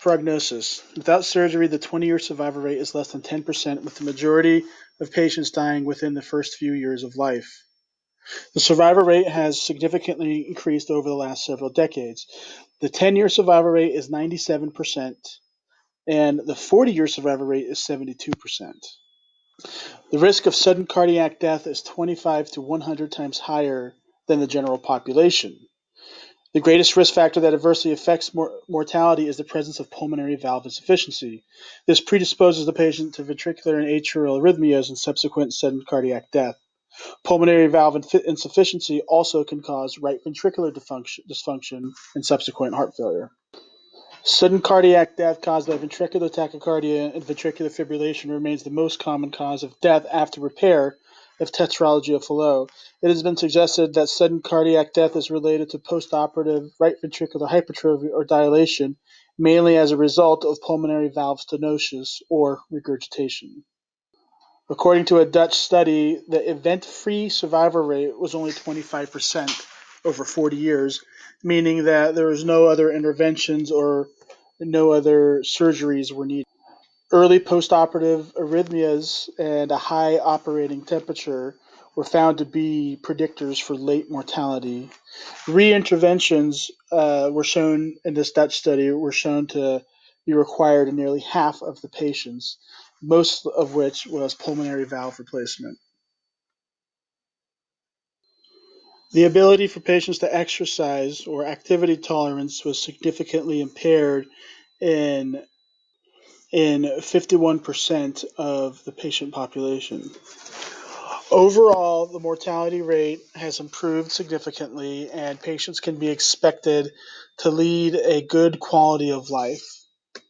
Prognosis. Without surgery, the 20-year survival rate is less than 10%, with the majority of patients dying within the first few years of life. The survival rate has significantly increased over the last several decades. The 10-year survival rate is 97%, and the 40-year survival rate is 72%. The risk of sudden cardiac death is 25 to 100 times higher than the general population. The greatest risk factor that adversely affects mortality is the presence of pulmonary valve insufficiency. This predisposes the patient to ventricular and atrial arrhythmias and subsequent sudden cardiac death. Pulmonary valve insufficiency also can cause right ventricular dysfunction and subsequent heart failure. Sudden cardiac death caused by ventricular tachycardia and ventricular fibrillation remains the most common cause of death after repair of Tetralogy of Fallot. It has been suggested that sudden cardiac death is related to postoperative right ventricular hypertrophy or dilation, mainly as a result of pulmonary valve stenosis or regurgitation. According to a Dutch study, the event-free survival rate was only 25% over 40 years, meaning that there was no other interventions or no other surgeries were needed. Early postoperative arrhythmias and a high operating temperature were found to be predictors for late mortality. Reinterventions were shown in this Dutch study were shown to be required in nearly half of the patients, most of which was pulmonary valve replacement. The ability for patients to exercise or activity tolerance was significantly impaired in 51% of the patient population. Overall, the mortality rate has improved significantly, and patients can be expected to lead a good quality of life.